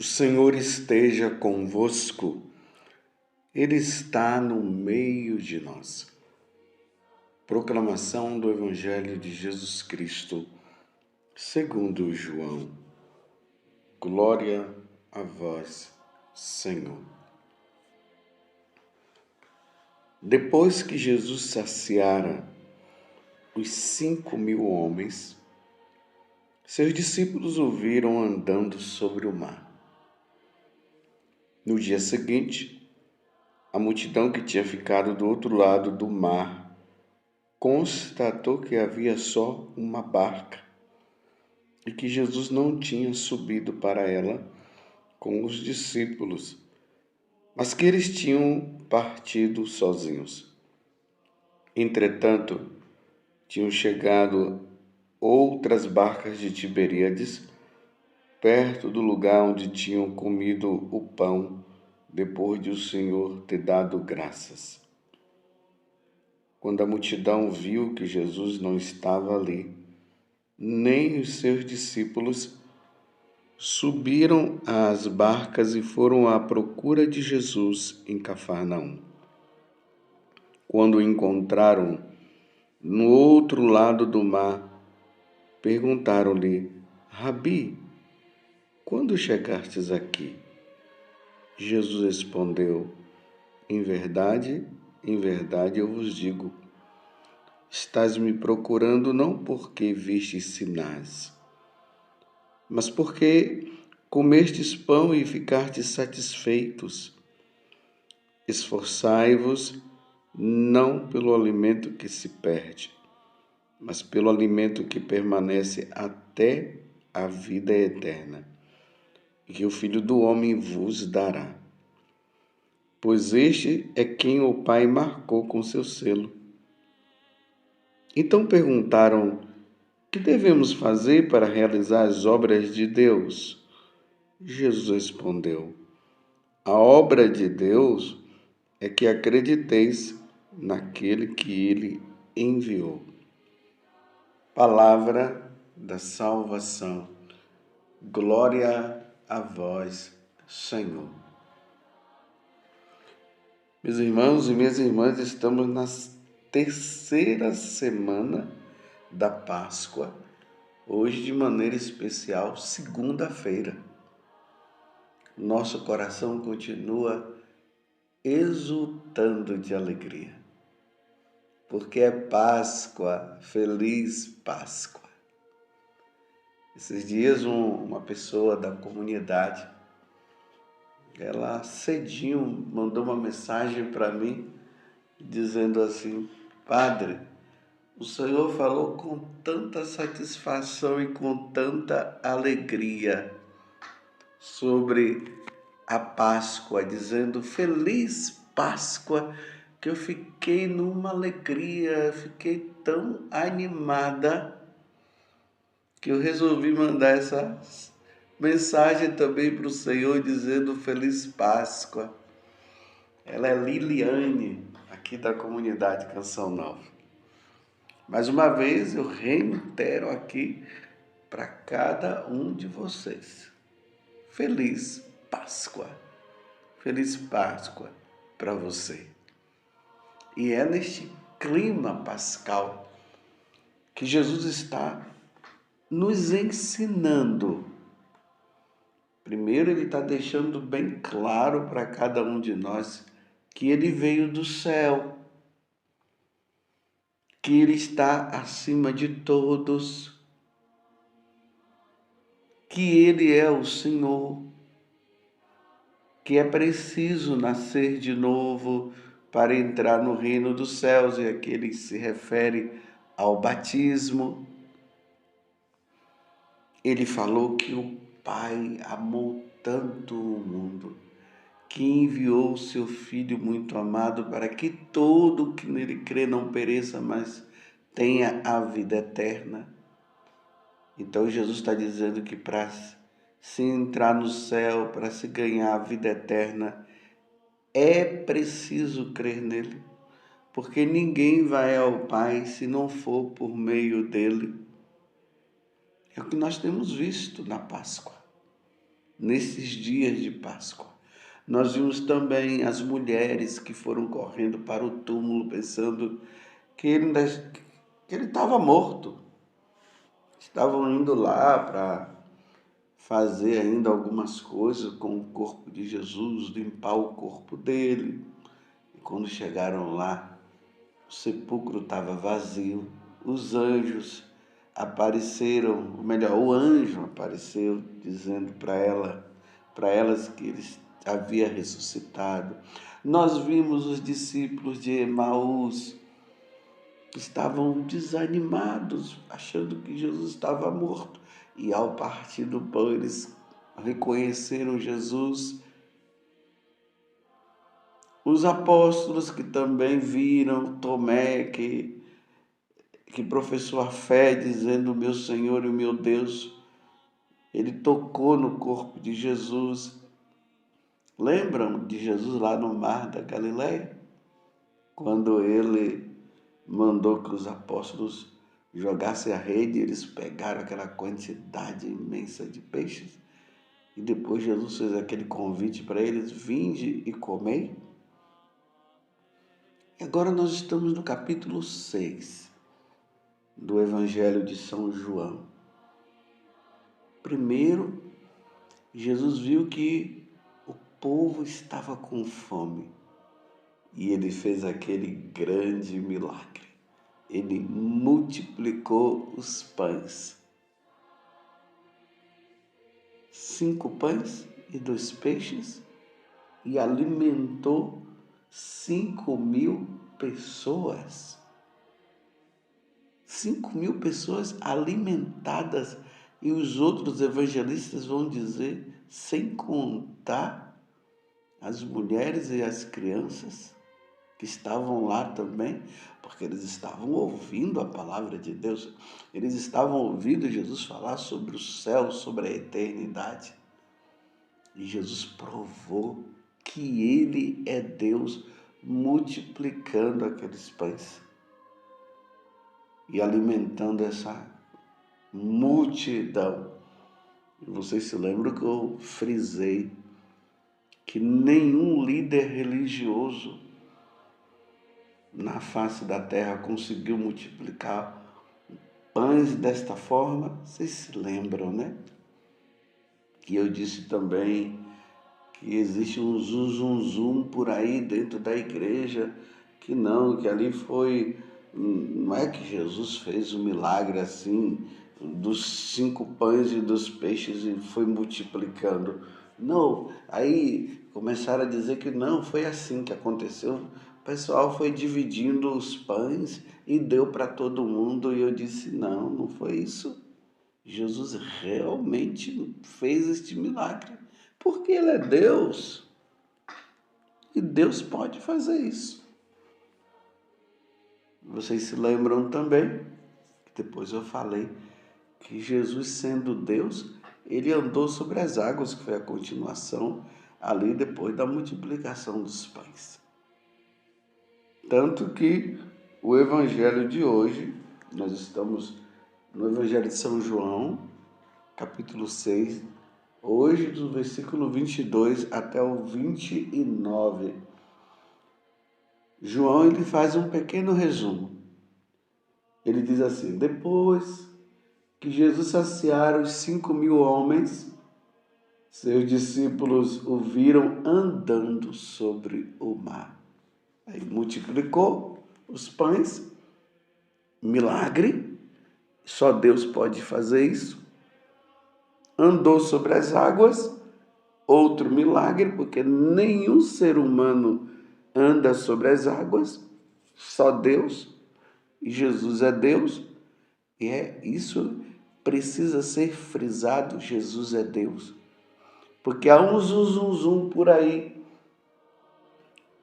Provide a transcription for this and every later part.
O Senhor esteja convosco, Ele está no meio de nós. Proclamação do Evangelho de Jesus Cristo, segundo João. Glória a vós, Senhor. Depois que Jesus saciara os 5.000 homens, seus discípulos o viram andando sobre o mar. No dia seguinte, a multidão que tinha ficado do outro lado do mar constatou que havia só uma barca e que Jesus não tinha subido para ela com os discípulos, mas que eles tinham partido sozinhos. Entretanto, tinham chegado outras barcas de Tiberíades, perto do lugar onde tinham comido o pão depois de o Senhor ter dado graças. Quando a multidão viu que Jesus não estava ali, nem os seus discípulos, subiram às barcas e foram à procura de Jesus em Cafarnaum. Quando o encontraram no outro lado do mar, perguntaram-lhe: Rabi, quando chegastes aqui? Jesus respondeu: em verdade eu vos digo, estás me procurando não porque vistes sinais, mas porque comestes pão e ficastes satisfeitos. Esforçai-vos não pelo alimento que se perde, mas pelo alimento que permanece até a vida eterna, que o Filho do Homem vos dará. Pois este é quem o Pai marcou com seu selo. Então perguntaram: que devemos fazer para realizar as obras de Deus? Jesus respondeu: a obra de Deus é que acrediteis naquele que Ele enviou. Palavra da salvação. Glória a vós, Senhor. Meus irmãos e minhas irmãs, estamos na terceira semana da Páscoa, hoje de maneira especial, segunda-feira. Nosso coração continua exultando de alegria, porque é Páscoa, feliz Páscoa. Esses dias uma pessoa da comunidade, ela cedinho mandou uma mensagem para mim, dizendo assim: Padre, o Senhor falou com tanta satisfação e com tanta alegria sobre a Páscoa, dizendo Feliz Páscoa, que eu fiquei numa alegria, fiquei tão animada que eu resolvi mandar essa mensagem também para o Senhor, dizendo Feliz Páscoa. Ela é Liliane, aqui da comunidade Canção Nova. Mais uma vez eu reitero aqui para cada um de vocês. Feliz Páscoa. Feliz Páscoa para você. E é neste clima pascal que Jesus está nos ensinando. Primeiro, ele está deixando bem claro para cada um de nós que ele veio do céu, que ele está acima de todos, que ele é o Senhor, que é preciso nascer de novo para entrar no reino dos céus, e aqui ele se refere ao batismo. Ele falou que o Pai amou tanto o mundo, que enviou o seu Filho muito amado para que todo que nele crê não pereça, mas tenha a vida eterna. Então Jesus está dizendo que para se entrar no céu, para se ganhar a vida eterna, é preciso crer nele, porque ninguém vai ao Pai se não for por meio dele. É o que nós temos visto na Páscoa. nesses dias de Páscoa. Nós vimos também as mulheres que foram correndo para o túmulo pensando que ele estava morto. Estavam indo lá para fazer ainda algumas coisas com o corpo de Jesus, limpar o corpo dele. E quando chegaram lá, o sepulcro estava vazio. Os anjos apareceram, ou melhor, o anjo apareceu dizendo para elas que ele havia ressuscitado. Nós vimos os discípulos de Emaús que estavam desanimados, achando que Jesus estava morto. E ao partir do pão, eles reconheceram Jesus. Os apóstolos que também viram Tomé, que professou a fé, dizendo: meu Senhor e o meu Deus, ele tocou no corpo de Jesus. Lembram de Jesus lá no mar da Galileia? Quando ele mandou que os apóstolos jogassem a rede, eles pegaram aquela quantidade imensa de peixes. E depois Jesus fez aquele convite para eles: vinde e comei. E agora nós estamos no capítulo 6 do Evangelho de São João. Primeiro, Jesus viu que o povo estava com fome e ele fez aquele grande milagre. Ele multiplicou os pães. 5 pães e 2 peixes e alimentou 5.000 pessoas. 5.000 pessoas alimentadas, e os outros evangelistas vão dizer, sem contar as mulheres e as crianças que estavam lá também, porque eles estavam ouvindo a palavra de Deus, eles estavam ouvindo Jesus falar sobre o céu, sobre a eternidade. E Jesus provou que ele é Deus, multiplicando aqueles pães e alimentando essa multidão. E vocês se lembram que eu frisei que nenhum líder religioso na face da terra conseguiu multiplicar pães desta forma? Vocês se lembram, né? Que eu disse também que existe um zum por aí dentro da igreja, que ali foi, não é que Jesus fez um milagre assim, dos 5 pães e dos peixes e foi multiplicando. Não, aí começaram a dizer que não, foi assim que aconteceu. O pessoal foi dividindo os pães e deu para todo mundo, e eu disse, não foi isso. Jesus realmente fez este milagre, porque ele é Deus. E Deus pode fazer isso. Vocês se lembram também, que depois eu falei, que Jesus, sendo Deus, ele andou sobre as águas, que foi a continuação ali depois da multiplicação dos pães. Tanto que o evangelho de hoje, nós estamos no evangelho de São João, capítulo 6, hoje do versículo 22 até o 29. João ele faz um pequeno resumo. Ele diz assim: depois que Jesus saciara os 5.000 homens, seus discípulos o viram andando sobre o mar. Aí multiplicou os pães, milagre, só Deus pode fazer isso. Andou sobre as águas, outro milagre, porque nenhum ser humano anda sobre as águas, só Deus, e Jesus é Deus, e isso precisa ser frisado: Jesus é Deus. Porque há um zum por aí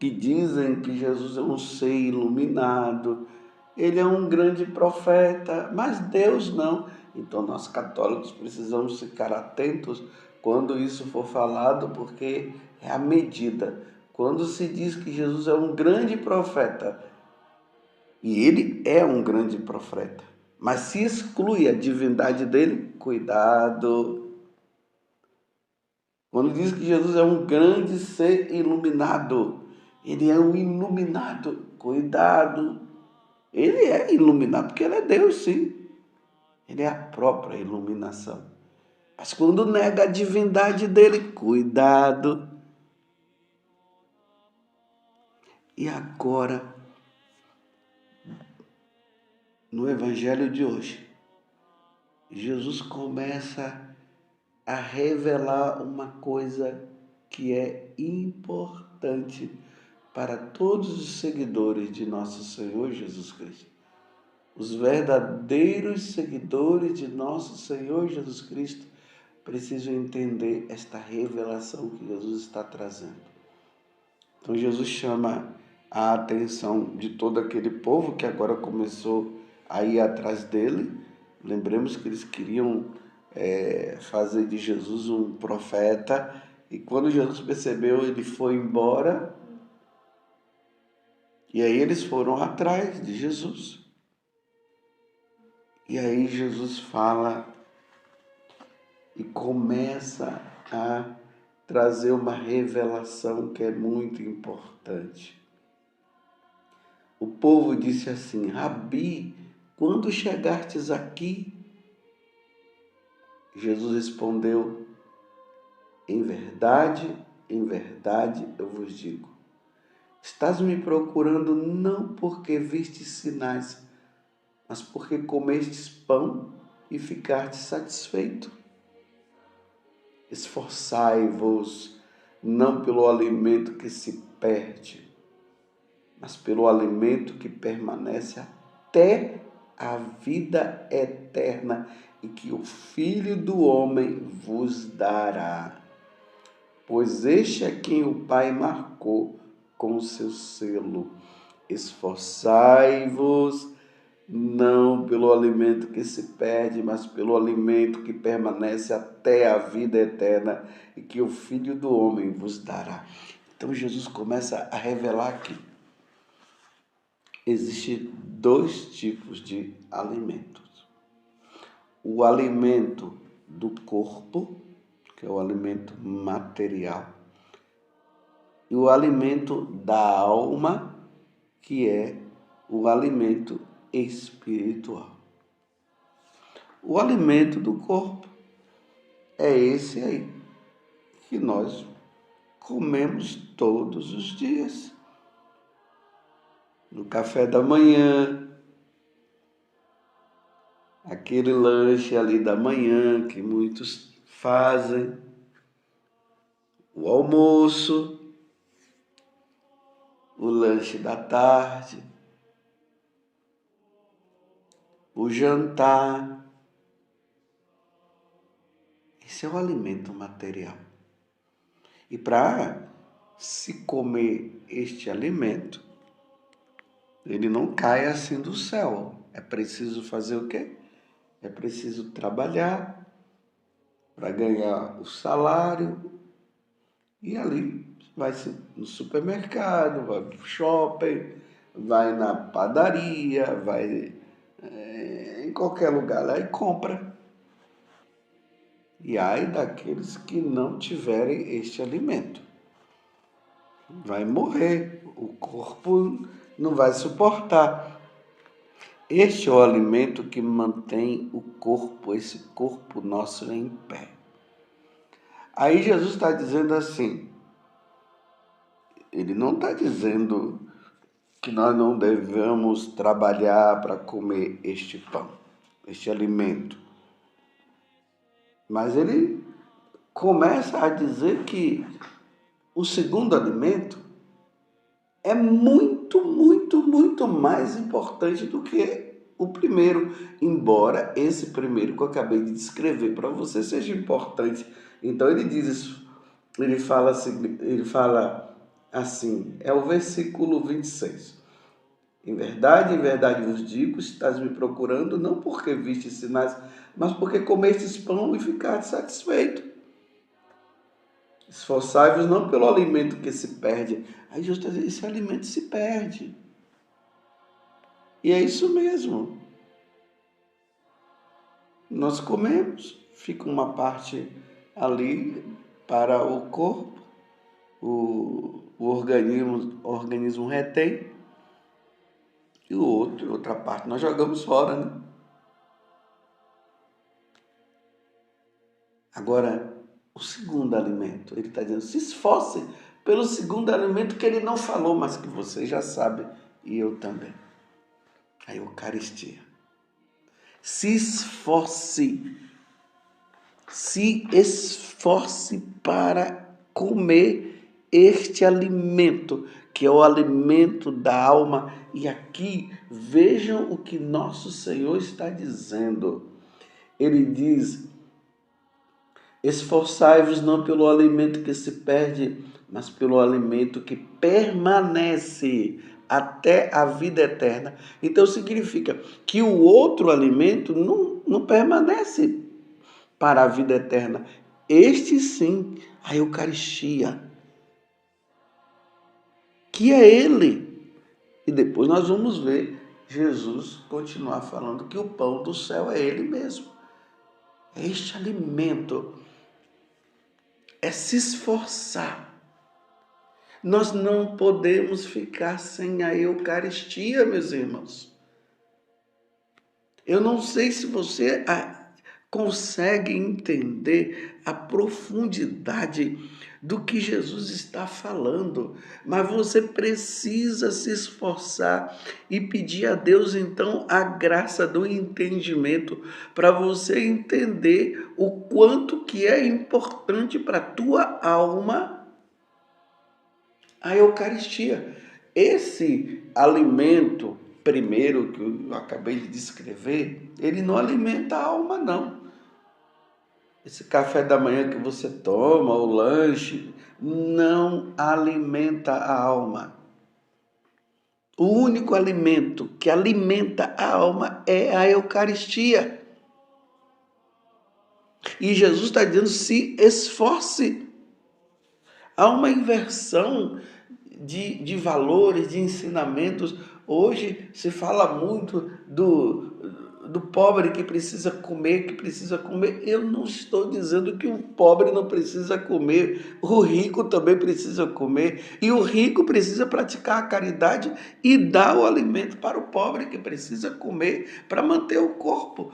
que dizem que Jesus é um ser iluminado, ele é um grande profeta, mas Deus não. Então nós católicos precisamos ficar atentos quando isso for falado, porque é a medida. Quando se diz que Jesus é um grande profeta, e ele é um grande profeta, mas se exclui a divindade dele, cuidado. Quando diz que Jesus é um grande ser iluminado, ele é um iluminado. Cuidado, ele é iluminado porque ele é Deus, sim. Ele é a própria iluminação. Mas quando nega a divindade dele, cuidado. E agora, no evangelho de hoje, Jesus começa a revelar uma coisa que é importante para todos os seguidores de nosso Senhor Jesus Cristo. Os verdadeiros seguidores de nosso Senhor Jesus Cristo precisam entender esta revelação que Jesus está trazendo. Então Jesus chama a atenção de todo aquele povo que agora começou a ir atrás dele. Lembremos que eles queriam fazer de Jesus um profeta, e quando Jesus percebeu, ele foi embora, e aí eles foram atrás de Jesus. E aí Jesus fala e começa a trazer uma revelação que é muito importante. O povo disse assim: Rabi, quando chegastes aqui? Jesus respondeu: em verdade, eu vos digo, estás me procurando não porque vistes sinais, mas porque comestes pão e ficastes satisfeito. Esforçai-vos não pelo alimento que se perde, mas pelo alimento que permanece até a vida eterna e que o Filho do Homem vos dará. Pois este é quem o Pai marcou com o seu selo. Esforçai-vos não pelo alimento que se perde, mas pelo alimento que permanece até a vida eterna e que o Filho do Homem vos dará. Então Jesus começa a revelar que existem dois tipos de alimentos. O alimento do corpo, que é o alimento material, e o alimento da alma, que é o alimento espiritual. O alimento do corpo é esse aí, que nós comemos todos os dias. No café da manhã, aquele lanche ali da manhã que muitos fazem, o almoço, o lanche da tarde, o jantar. Esse é o alimento material. E para se comer este alimento, ele não cai assim do céu. É preciso fazer o quê? É preciso trabalhar para ganhar o salário. E ali vai no supermercado, vai no shopping, vai na padaria, vai em qualquer lugar lá e compra. E ai daqueles que não tiverem este alimento. Vai morrer, o corpo não vai suportar. Este é o alimento que mantém o corpo, esse corpo nosso em pé. Aí Jesus está dizendo assim, ele não está dizendo que nós não devemos trabalhar para comer este pão, este alimento. Mas ele começa a dizer que o segundo alimento é muito mais importante do que o primeiro, embora esse primeiro que eu acabei de descrever para você seja importante. Então ele diz isso, ele fala assim, é o versículo 26. Em verdade vos digo, estás me procurando não porque vistes sinais, mas porque comestes pão e ficaste satisfeito. Esforçai-vos não pelo alimento que se perde. Aí Jesus está dizendo, esse alimento se perde. E é isso mesmo. Nós comemos, fica uma parte ali, para o corpo, o organismo retém, e outra parte nós jogamos fora, né? Agora, o segundo alimento, ele está dizendo, se esforce pelo segundo alimento que ele não falou, mas que você já sabe, e eu também. A Eucaristia. Se esforce para comer este alimento, que é o alimento da alma. E aqui, vejam o que nosso Senhor está dizendo. Ele diz, esforçai-vos não pelo alimento que se perde, mas pelo alimento que permanece até a vida eterna. Então significa que o outro alimento não permanece para a vida eterna. Este sim, a Eucaristia, que é Ele. E depois nós vamos ver Jesus continuar falando que o pão do céu é Ele mesmo. Este alimento é se esforçar. Nós não podemos ficar sem a Eucaristia, meus irmãos. Eu não sei se você consegue entender a profundidade do que Jesus está falando, mas você precisa se esforçar e pedir a Deus então a graça do entendimento para você entender o quanto que é importante para a tua alma a Eucaristia. Esse alimento primeiro que eu acabei de descrever, ele não alimenta a alma, não. Esse café da manhã que você toma, o lanche, não alimenta a alma. O único alimento que alimenta a alma é a Eucaristia. E Jesus está dizendo, se esforce. Há uma inversão de valores, de ensinamentos. Hoje se fala muito do pobre que precisa comer, Eu não estou dizendo que o pobre não precisa comer, o rico também precisa comer, e o rico precisa praticar a caridade e dar o alimento para o pobre que precisa comer para manter o corpo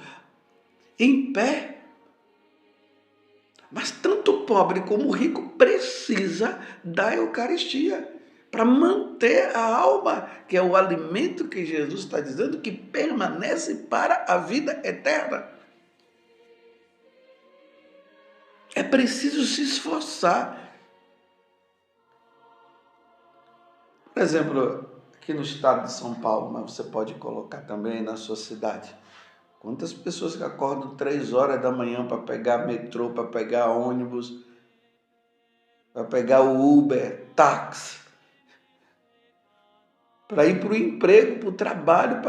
em pé. Mas tanto o pobre como o rico precisa da Eucaristia para manter a alma, que é o alimento que Jesus está dizendo que permanece para a vida eterna. É preciso se esforçar. Por exemplo, aqui no estado de São Paulo, mas você pode colocar também na sua cidade. Quantas pessoas que acordam 3 horas da manhã para pegar metrô, para pegar ônibus, para pegar o Uber, táxi, para ir para o emprego, para o trabalho,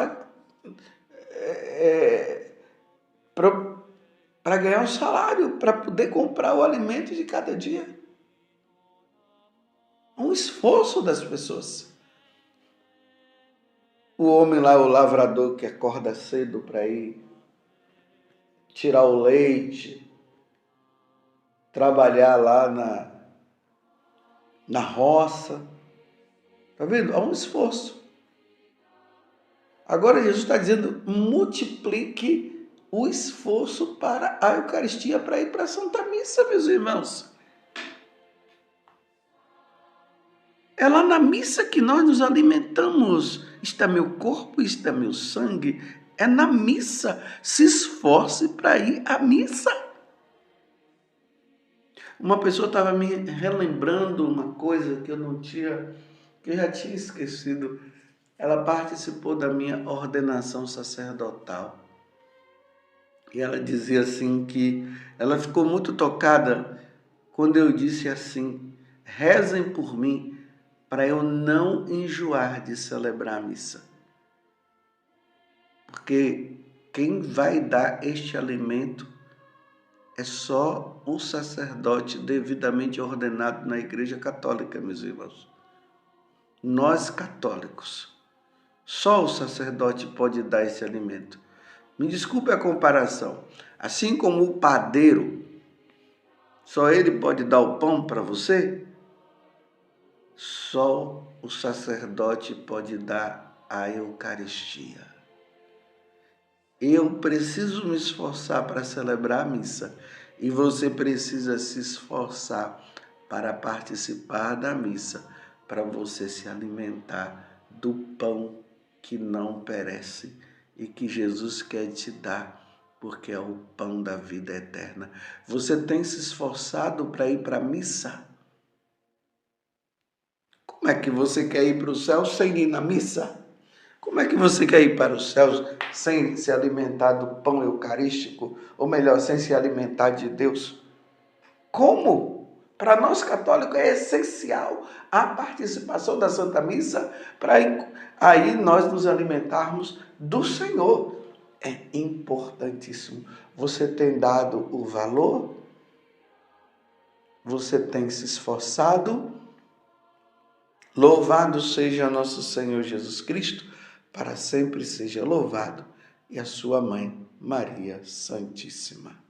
para ganhar um salário, para poder comprar o alimento de cada dia. Um esforço das pessoas. O homem lá, o lavrador que acorda cedo para ir tirar o leite, trabalhar lá na roça. Tá vendo? Há um esforço. Agora Jesus está dizendo, multiplique o esforço para a Eucaristia, para ir para a Santa Missa, meus irmãos. É lá na missa que nós nos alimentamos. Está meu corpo, está meu sangue. É na missa. Se esforce para ir à missa. Uma pessoa estava me relembrando uma coisa que eu já tinha esquecido. Ela participou da minha ordenação sacerdotal. E ela dizia assim que ela ficou muito tocada quando eu disse assim, rezem por mim para eu não enjoar de celebrar a missa. Porque quem vai dar este alimento é só um sacerdote devidamente ordenado na Igreja Católica, meus irmãos. Nós católicos, só o sacerdote pode dar esse alimento. Me desculpe a comparação. Assim como o padeiro, Só Ele pode dar o pão para você? Só o sacerdote pode dar a Eucaristia. Eu preciso me esforçar para celebrar a missa e você precisa se esforçar para participar da missa, para você se alimentar do pão que não perece e que Jesus quer te dar, porque é o pão da vida eterna. Você tem se esforçado para ir para a missa? Como é que você quer ir para o céu sem ir na missa? Como é que você quer ir para os céus sem se alimentar do pão eucarístico? Ou melhor, sem se alimentar de Deus? Como? Para nós católicos é essencial a participação da Santa Missa para aí nós nos alimentarmos do Senhor. É importantíssimo. Você tem dado o valor? Você tem se esforçado? Louvado seja nosso Senhor Jesus Cristo, para sempre seja louvado, e a sua mãe, Maria Santíssima.